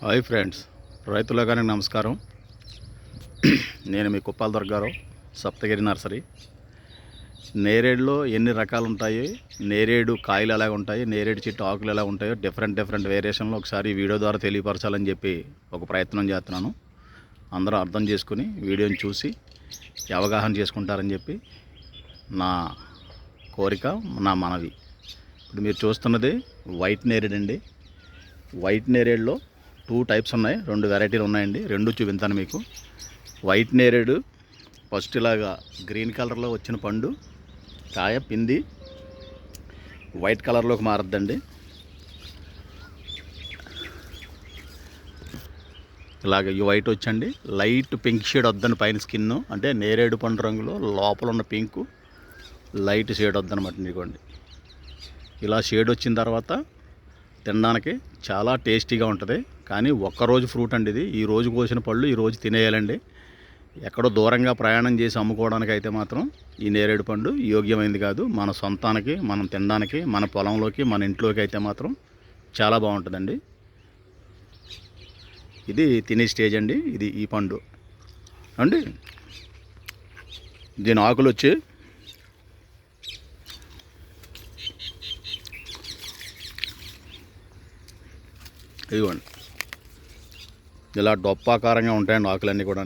Hi friends, రైతులగానే నమస్కారం. నేను మీ Kuppala Durgarao, Saptagiri nursery. నేరేడులో ఎన్ని రకాలు ఉంటాయి, నేరేడు కాయలు ఎలా ఉంటాయి, నేరేడు చెట్టు ఆకులు ఎలా ఉంటాయో డిఫరెంట్ వేరియేషన్లో ఒకసారి వీడియో ద్వారా తెలియపరచాలని చెప్పి ఒక ప్రయత్నం చేస్తున్నాను. అందరూ అర్థం చేసుకుని వీడియోని చూసి అవగాహన చేసుకుంటారని చెప్పి నా కోరిక, నా మనవి. ఇప్పుడు మీరు చూస్తున్నది వైట్ నేరేడు అండి. వైట్ నేరేడులో 2 టైప్స్ ఉన్నాయి, 2 వెరైటీలు ఉన్నాయండి. రెండు చూపించాను మీకు. వైట్ నేరేడు ఫస్ట్ ఇలాగా గ్రీన్ కలర్లో వచ్చిన పండు కాయ పిండి వైట్ కలర్లోకి మారద్దండి. ఇలాగ ఈ వైట్ వచ్చండి, లైట్ పింక్ షేడ్ వద్దని పైన స్కిన్, అంటే నేరేడు పండు రంగులో లోపల ఉన్న పింకు లైట్ షేడ్ వద్దనమాట. ఇదిగోండి, ఇలా షేడ్ వచ్చిన తర్వాత తినడానికి చాలా టేస్టీగా ఉంటుంది. కానీ ఒక్కరోజు ఫ్రూట్ అండి ఇది. ఈ రోజు కోసిన పళ్ళు ఈరోజు తినేయాలండి. ఎక్కడో దూరంగా ప్రయాణం చేసి అమ్ముకోవడానికి అయితే మాత్రం ఈ నేరేడు పండు యోగ్యమైంది కాదు. మన సొంతానికి, మనం తినడానికి, మన పొలంలోకి, మన ఇంట్లోకి అయితే మాత్రం చాలా బాగుంటుందండి. ఇది తినే స్టేజ్ అండి. ఇది ఈ పండు అండి. దీని ఆకులు వచ్చి ఇదిగోండి, ఇలా డొప్పాకారంగా ఉంటాయండి ఆకులన్నీ కూడా.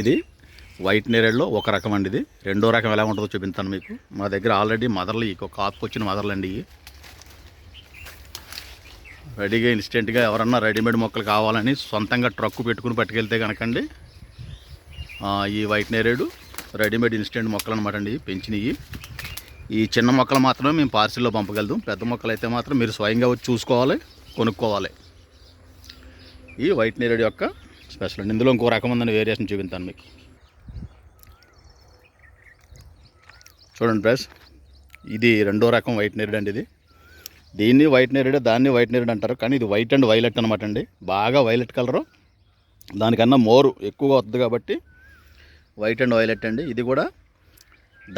ఇది వైట్ నేరేడులో ఒక రకం అండి. ఇది రెండో రకం ఎలా ఉంటుందో చూపిస్తాను మీకు. మా దగ్గర ఆల్రెడీ మదర్లు, ఒక కాపుకి వచ్చిన మదర్లు అండి. ఇవి రెడీగా ఇన్స్టెంట్గా ఎవరన్నా రెడీమేడ్ మొక్కలు కావాలని సొంతంగా ట్రక్కు పెట్టుకుని పట్టుకెళ్తే కనుకండి ఈ వైట్ నేరేడు రెడీమేడ్ ఇన్స్టెంట్ మొక్కలు అనమాట అండి. పెంచినవి. ఈ చిన్న మొక్కలు మాత్రమే మేము పార్సిల్లో పంపగలుగుతాం. పెద్ద మొక్కలు అయితే మాత్రం మీరు స్వయంగా వచ్చి చూసుకోవాలి, కొనుక్కోవాలి. ఈ వైట్ నేరేడు యొక్క స్పెషల్ అండి. ఇందులో ఇంకో రకం ఉందని వేరియేషన్ చూపిస్తాను మీకు. చూడండి ఫ్రెండ్స్, ఇది రెండో రకం వైట్ నేరేడు అండి. ఇది దీన్ని వైట్ నేరేడు, దాన్ని వైట్ నేరేడు అంటారు. కానీ ఇది వైట్ అండ్ వైలెట్ అనమాట అండి. బాగా వైలెట్ కలరు, దానికన్నా మోరు ఎక్కువగా వస్తుంది కాబట్టి వైట్ అండ్ వైలెట్ అండి. ఇది కూడా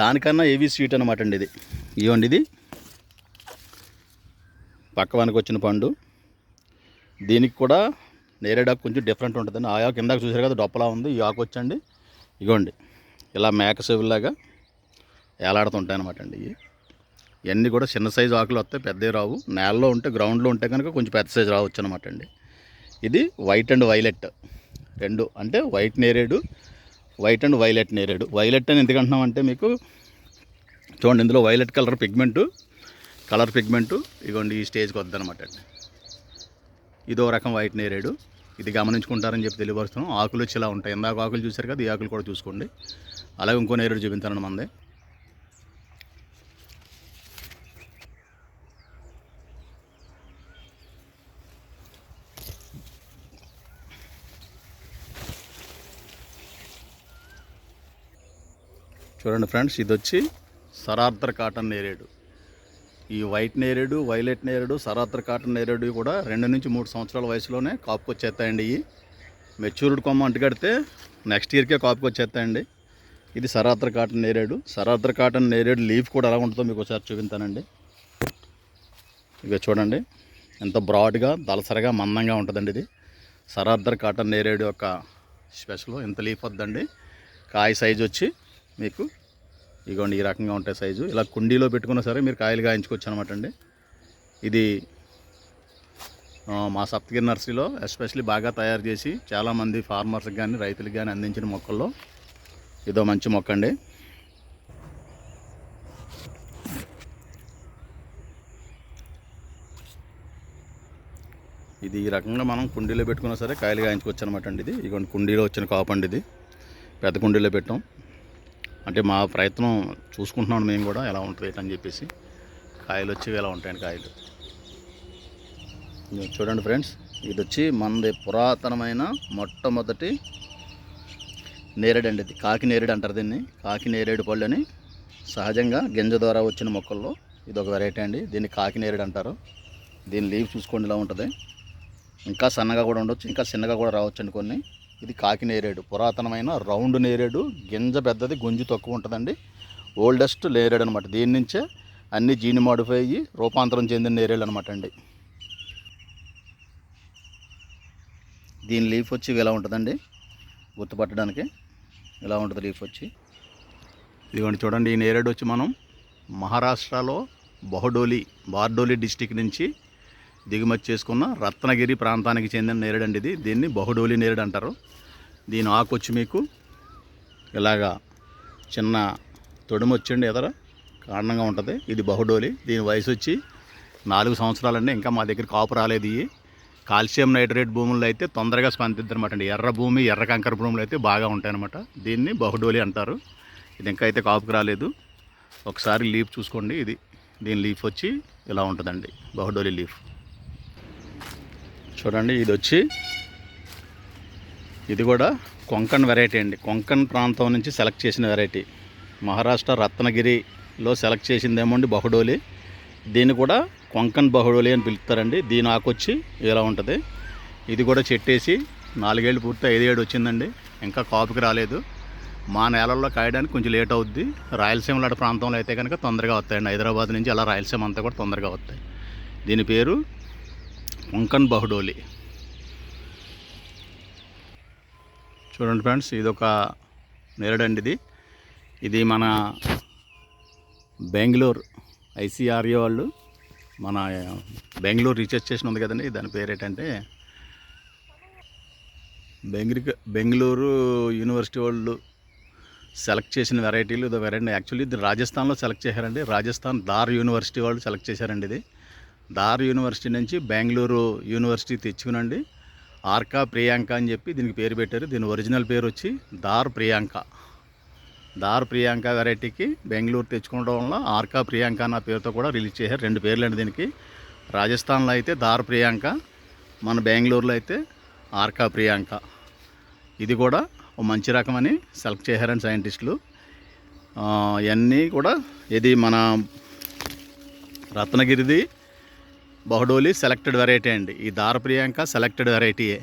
దానికన్నా ఏవీ స్వీట్ అనమాట అండి. ఇది ఇవ్వండి, ఇది పక్కవానికి వచ్చిన పండు. దీనికి కూడా నేరేడాకు కొంచెం డిఫరెంట్ ఉంటుందండి. ఆ ఆకు కిందాక చూసారు కదా, డొప్పలా ఉంది. ఈ ఆకు వచ్చండి ఇగోండి, ఇలా మేక చెవుల్లాగా ఏలాడుతుంటాయి అనమాట అండి. ఇవన్నీ కూడా చిన్న సైజు ఆకులు వస్తాయి, పెద్దవి రావు. నేలలో ఉంటే, గ్రౌండ్లో ఉంటే కనుక కొంచెం పెద్ద సైజు రావచ్చు అనమాట అండి. ఇది వైట్ అండ్ వైలెట్ రెండు, అంటే వైట్ నేరేడు, వైట్ అండ్ వైలెట్ నేరేడు. వైలెట్ అని ఎందుకంటున్నామంటే మీకు చూడండి, ఇందులో వైలెట్ కలర్ పిగ్మెంటు ఇగోండి ఈ స్టేజ్కి వద్దనమాట అండి. ఇదో రకం వైట్ నేరేడు. ఇది గమనించుకుంటారని చెప్పి తెలియపరుస్తున్నాం. ఆకులు వచ్చి ఇలా ఉంటాయి. ఇందాక ఆకులు చూశారు కదా, ఈ ఆకులు కూడా చూసుకోండి. అలాగే ఇంకో నేరేడు చూపించాను మందే. చూడండి ఫ్రెండ్స్, ఇది వచ్చి సరార్థర్ కాటన్ నేరేడు. ఈ వైట్ నేరేడు, వైలెట్ నేరేడు, సరార్థర్ కాటన్ నేరేడు కూడా 2 నుంచి 3 సంవత్సరాల వయసులోనే కాపుకి వచ్చేస్తాయండి. ఇవి మెచ్యూర్డ్ కొమ్మ అంటుకడితే నెక్స్ట్ ఇయర్కే కాపుకి వచ్చేస్తాయండి. ఇది సరార్థర్ కాటన్ నేరేడు. సరార్థర్ కాటన్ నేరేడు లీఫ్ కూడా ఎలా ఉంటుందో మీకు ఒకసారి చూపిస్తానండి. ఇక చూడండి, ఎంత బ్రాడ్గా, దళసరగా, మందంగా ఉంటుందండి. ఇది సరార్థర్ కాటన్ నేరేడు యొక్క స్పెషల్. ఎంత లీఫ్ వద్దండి. కాయ సైజు వచ్చి మీకు ఇగోండి ఈ రకంగా ఉంటాయి సైజు. ఇలా కుండీలో పెట్టుకున్నా సరే మీరు కాయలు కాయించుకోవచ్చు అనమాట అండి. ఇది మా సప్తగిరి నర్సరీలో ఎస్పెషల్లీ బాగా తయారు చేసి చాలామంది ఫార్మర్స్కి కానీ రైతులకు కానీ అందించిన మొక్కల్లో ఇదో మంచి మొక్క అండి. ఇది ఈ రకంగా మనం కుండీలో పెట్టుకున్నా సరే కాయలు కాయించుకోవచ్చు అనమాట అండి. ఇది ఇగోండి కుండీలో వచ్చిన కాపండి. ఇది పెద్ద కుండీలో పెట్టాం. అంటే మా ప్రయత్నం చూసుకుంటున్నాం మేము కూడా ఎలా ఉంటుంది అని చెప్పేసి. కాయలు వచ్చి ఎలా ఉంటాయండి కాయలు. చూడండి ఫ్రెండ్స్, ఇది వచ్చి మనది పురాతనమైన మొట్టమొదటి నేరేడు అండి. ఇది కాకి నేరేడు అంటారు దీన్ని. కాకి నేరేడు పళ్ళు అని సహజంగా గింజ ద్వారా వచ్చిన మొక్కల్లో ఇది ఒక వెరైటీ అండి. దీన్ని కాకి నేరేడు అంటారు. దీని లీవ్ చూసుకోండి ఇలా ఉంటుంది. ఇంకా సన్నగా కూడా ఉండొచ్చు, ఇంకా చిన్నగా కూడా రావచ్చు అండి కొన్ని. ఇది కాకి నేరేడు, పురాతనమైన రౌండ్ నేరేడు. గింజ పెద్దది, గుంజు తక్కువ ఉంటుందండి. ఓల్డెస్ట్ నేరేడు అనమాట. దీని నుంచే అన్ని జీని మాడిఫై అయ్యి రూపాంతరం చెందిన నేరేళ్ళు అనమాట అండి. దీని లీఫ్ వచ్చి ఇలా ఉంటుందండి, గుర్తుపట్టడానికి ఇలా ఉంటుంది లీఫ్ వచ్చి. ఇదిగోండి చూడండి, ఈ నేరేడు వచ్చి మనం మహారాష్ట్రలో బార్డోలి డిస్టిక్ నుంచి దిగుమతి చేసుకున్న రత్నగిరి ప్రాంతానికి చెందిన నేరేడు అండి ఇది. దీన్ని బహుడోలి నేరేడు అంటారు. దీని ఆకు వచ్చి మీకు ఇలాగా చిన్న తొడుము వచ్చిండి ఎదర కారణంగా ఉంటుంది. ఇది బహుడోలి. దీని వయసు వచ్చి 4 సంవత్సరాలండి. ఇంకా మా దగ్గర కాపు రాలేదు. ఈ కాల్షియం నైట్రేట్ భూముల్లో అయితే తొందరగా స్పందిద్ది అనమాట అండి. ఎర్ర భూమి, ఎర్ర కంకర భూములు అయితే బాగా ఉంటాయన్నమాట. దీన్ని బహుడోలి అంటారు. ఇది ఇంకా అయితే కాపుకి రాలేదు. ఒకసారి లీఫ్ చూసుకోండి. దీని లీఫ్ వచ్చి ఇలా ఉంటుందండి, బహుడోలి లీఫ్. చూడండి, ఇది కూడా కొంకణ్ వెరైటీ అండి. కొంకణ్ ప్రాంతం నుంచి సెలెక్ట్ చేసిన వెరైటీ. మహారాష్ట్ర రత్నగిరిలో సెలెక్ట్ చేసిందేమో అండి బహుడోలి. దీన్ని కూడా కొంకణ్ బహుడోలి అని పిలుస్తారండి. దీని ఆకు వచ్చి ఇలా ఉంటుంది. ఇది కూడా చెట్టేసి 4 ఏళ్ళు పూర్తి 5 ఏడు వచ్చిందండి. ఇంకా కాపుకి రాలేదు. మా నేలల్లో కాయడానికి కొంచెం లేట్ అవుద్ది. రాయలసీమ లాంటి ప్రాంతంలో అయితే కనుక తొందరగా వస్తాయండి. హైదరాబాద్ నుంచి అలా రాయలసీమ అంతా కూడా తొందరగా వస్తాయి. దీని పేరు కొంకణ్ బహుడోలి. చూడండి ఫ్రెండ్స్, ఇదొక నేరేడు అండి. ఇది మన బెంగళూరు ICRA వాళ్ళు, మన బెంగళూరు రీసెర్చ్ స్టేషన్ ఉంది కదండి, దాని పేరు ఏంటంటే బెంగళూరు యూనివర్సిటీ వాళ్ళు సెలెక్ట్ చేసిన వెరైటీలు. ఇది వెరైటీ యాక్చువల్లీ ఇది రాజస్థాన్లో సెలెక్ట్ చేశారండి. రాజస్థాన్ దార్ యూనివర్సిటీ వాళ్ళు సెలెక్ట్ చేశారండి. ఇది దార్ యూనివర్సిటీ నుంచి బెంగళూరు యూనివర్సిటీ తెచ్చుకునండి ఆర్కా ప్రియాంక అని చెప్పి దీనికి పేరు పెట్టారు. దీని ఒరిజినల్ పేరు వచ్చి దార్ ప్రియాంక వెరైటీకి బెంగళూరు తెచ్చుకోవడం వల్ల ఆర్కా ప్రియాంక అన్న పేరుతో కూడా రిలీజ్ చేశారు. 2 పేర్లు అండి దీనికి. రాజస్థాన్లో అయితే దార్ ప్రియాంక, మన బెంగళూరులో అయితే ఆర్కా ప్రియాంక. ఇది కూడా ఒక మంచి రకమని సెలెక్ట్ చేశారండి సైంటిస్టులు. ఇవన్నీ కూడా ఇది మన రత్నగిరిది బహుడోలి సెలెక్టెడ్ వెరైటీ అండి. ఈ దార్ ప్రియాంక సెలెక్టెడ్ వెరైటీయే.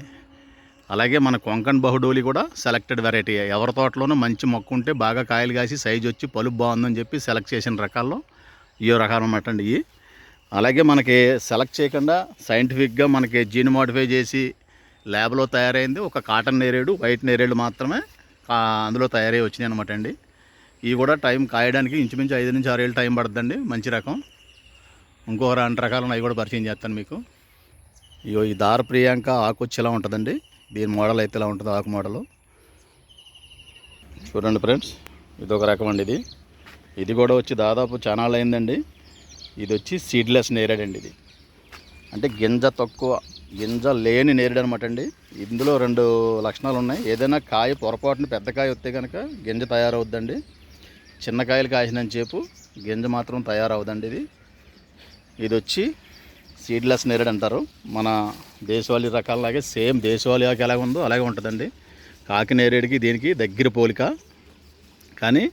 అలాగే మన కొంకణ్ బహుడోలి కూడా సెలెక్టెడ్ వెరైటీయే. ఎవరి తోటలోనూ మంచి మొక్క ఉంటే బాగా కాయలు కాసి సైజు వచ్చి పలుపు బాగుందని చెప్పి సెలెక్ట్ చేసిన రకాల్లో ఈ రకాలు అన్నమాట అండి ఇవి. అలాగే మనకి సెలెక్ట్ చేయకుండా సైంటిఫిక్గా మనకి జీన్ మోడిఫై చేసి ల్యాబ్లో తయారైంది ఒక కాటన్ నేరేడు, వైట్ నేరేడు మాత్రమే అందులో తయారై వచ్చినాయి అనమాట అండి. ఇవి కూడా టైం కాయడానికి ఇంచుమించు 5 నుంచి 6 ఏళ్ళు టైం పడుతుందండి. మంచి రకం. ఇంకో 2 రకాలను అవి కూడా పరిచయం చేస్తాను మీకు. ఈ దార్ ప్రియాంక ఆకు వచ్చి ఇలా ఉంటుందండి. దీని మోడల్ అయితే ఇలా ఉంటుంది, ఆకు మోడలు. చూడండి ఫ్రెండ్స్, ఇదొక రకం అండి. ఇది కూడా వచ్చి దాదాపు చాలా అయిందండి. ఇది వచ్చి సీడ్లెస్ నేరేడు అండి. ఇది అంటే గింజ లేని నేరేడు అనమాట అండి. ఇందులో 2 లక్షణాలు ఉన్నాయి. ఏదైనా కాయ పొరపాటున పెద్ద కాయ వస్తే కనుక గింజ తయారవుద్దండి. చిన్న కాయలు కాసినంత సేపు గింజ మాత్రం తయారవుదండి. ఇది వచ్చి సీడ్లెస్ నేరేడు అంటారు. మన దేశవాళీ రకాలలాగే సేమ్ దేశవాళీ ఆకు ఎలాగ ఉందో అలాగే ఉంటుందండి. కాకి నేరేడుకి దీనికి దగ్గర పోలిక, కానీ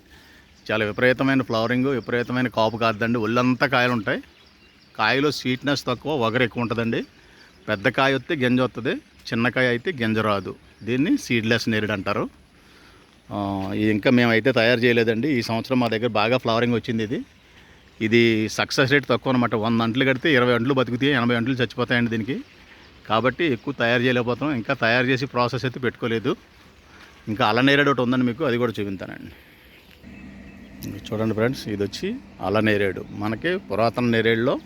చాలా విపరీతమైన ఫ్లవరింగ్, విపరీతమైన కాపు కాదండి. ఒళ్ళంతా కాయలు ఉంటాయి. కాయలో స్వీట్నెస్ తక్కువ, వగరు ఎక్కువ ఉంటుందండి. పెద్ద కాయ వస్తే గింజ వస్తుంది, చిన్న కాయ అయితే గింజ రాదు. దీన్ని సీడ్లెస్ నేరేడు అంటారు. ఇది ఇంకా మేమైతే తయారు చేయలేదండి. ఈ సంవత్సరం మా దగ్గర బాగా ఫ్లవరింగ్ వచ్చింది. ఇది సక్సెస్ రేట్ తక్కువ అనమాట. 100 అంట్లు కడితే 20 అంట్లు బతుకుతాయి, 80 అంట్లు చచ్చిపోతాయండి దీనికి. కాబట్టి ఎక్కువ తయారు చేయలేకపోతున్నాం. ఇంకా తయారు చేసి ప్రాసెస్ అయితే పెట్టుకోలేదు. ఇంకా అల్ల నేరేడు ఒకటి ఉందండి, మీకు అది కూడా చూపిస్తానండి. చూడండి ఫ్రెండ్స్, ఇది వచ్చి అల్ల నేరేడు. మనకి పురాతన నేరేడులో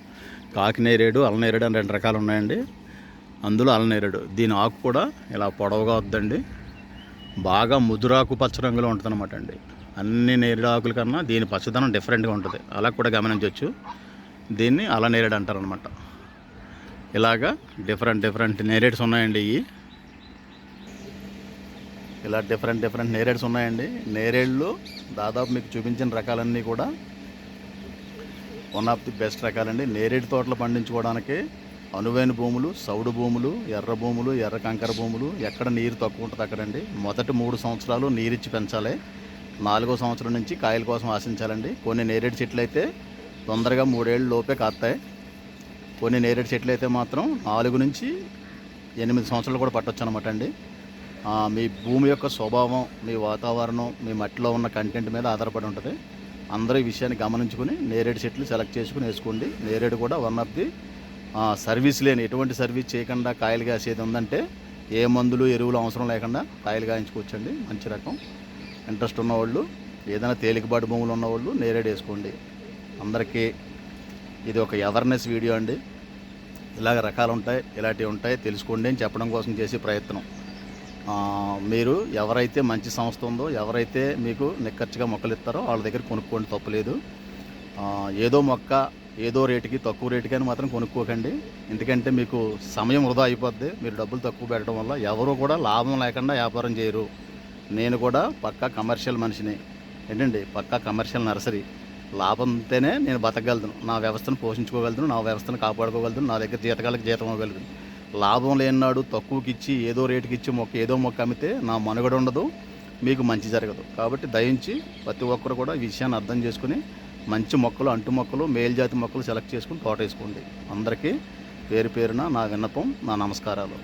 కాకి నేరేడు, అల్ల నేరేడు అని 2 రకాలు ఉన్నాయండి. అందులో అల్ల నేరేడు. దీని ఆకు కూడా ఇలా పొడవుగా వద్దండి. బాగా ముదురాకు పచ్చ రంగులో ఉంటుంది అనమాట అండి. అన్ని నేరేడు ఆకుల కన్నా దీని పచ్చదనం డిఫరెంట్గా ఉంటుంది. అలా కూడా గమనించవచ్చు. దీన్ని అల్ల నేరేడు అంటారు అనమాట. ఇలాగా డిఫరెంట్ నేరేడ్స్ ఉన్నాయండి. ఇలా డిఫరెంట్ నేరేడ్స్ ఉన్నాయండి. నేరేళ్ళు దాదాపు మీకు చూపించిన రకాలన్నీ కూడా వన్ ఆఫ్ ది బెస్ట్ రకాలండి. నేరేడు తోటలు పండించుకోవడానికి అనువైన భూములు, సౌడు భూములు, ఎర్ర భూములు, ఎర్ర కంకర భూములు, ఎక్కడ నీరు తక్కువ ఉంటుంది అక్కడండి. మొదటి 3 సంవత్సరాలు నీరిచ్చి పెంచాలి. 4వ సంవత్సరం నుంచి కాయల కోసం ఆశించాలండి. కొన్ని నేరేడు చెట్లు అయితే తొందరగా 3 ఏళ్ళ లోపే కాస్తాయి. కొన్ని నేరేడు చెట్లు అయితే మాత్రం 4 నుంచి 8 సంవత్సరాలు కూడా పట్టొచ్చు అనమాట అండి. మీ భూమి యొక్క స్వభావం, మీ వాతావరణం, మీ మట్టిలో ఉన్న కంటెంట్ మీద ఆధారపడి ఉంటుంది. అందరూ ఈ విషయాన్ని గమనించుకుని నేరేడు చెట్లు సెలెక్ట్ చేసుకుని వేసుకోండి. నేరేడు కూడా వన్ ఆఫ్ ది సర్వీస్ లేని, ఎటువంటి సర్వీస్ చేయకుండా కాయలు కాసేది ఉందంటే ఏ మందులు ఎరువులు అవసరం లేకుండా కాయలు కాయించుకోవచ్చండి. మంచి రకం. ఇంట్రెస్ట్ ఉన్నవాళ్ళు, ఏదైనా తేలికపాటి భూములు ఉన్నవాళ్ళు నేరేడు వేసుకోండి. అందరికీ ఇది ఒక అవేర్నెస్ వీడియో అండి. ఇలాగ రకాలు ఉంటాయి, ఇలాంటివి ఉంటాయి, తెలుసుకోండి అని చెప్పడం కోసం చేసే ప్రయత్నం. మీరు ఎవరైతే మంచి సంస్థ ఉందో, ఎవరైతే మీకు నిక్కచ్చిగా మొక్కలు ఇస్తారో వాళ్ళ దగ్గర కొనుక్కోండి, తప్పులేదు. ఏదో మొక్క ఏదో రేటుకి, తక్కువ రేటుకి అని మాత్రం కొనుక్కోకండి. ఎందుకంటే మీకు సమయం వృధా అయిపోద్ది. మీరు డబ్బులు తక్కువ పెట్టడం వల్ల ఎవరు కూడా లాభం లేకుండా వ్యాపారం చేయరు. నేను కూడా పక్కా కమర్షియల్ మనిషిని ఏంటండి, పక్కా కమర్షియల్ నర్సరీ. లాభం ఉంటేనే నేను బతకగలుగుతాను, నా వ్యవస్థను పోషించుకోగలుగుతాను, నా వ్యవస్థను కాపాడుకోగలుగుతాను, నా దగ్గర జీతకాలకు జీతం ఇవ్వగలుగుతాను. లాభం లేనినాడు తక్కువకి ఇచ్చి ఏదో రేటుకి ఇచ్చి ఏదో మొక్క అమ్మితే నా మనుగడ ఉండదు, మీకు మంచి జరగదు. కాబట్టి దయించి ప్రతి ఒక్కరు కూడా ఈ విషయాన్ని అర్థం చేసుకుని మంచి మొక్కలు, అంటు మొక్కలు, మేల్జాతి మొక్కలు సెలెక్ట్ చేసుకుని తోట వేసుకోండి. అందరికీ పేరు పేరున నా విన్నపం, నా నమస్కారాలు.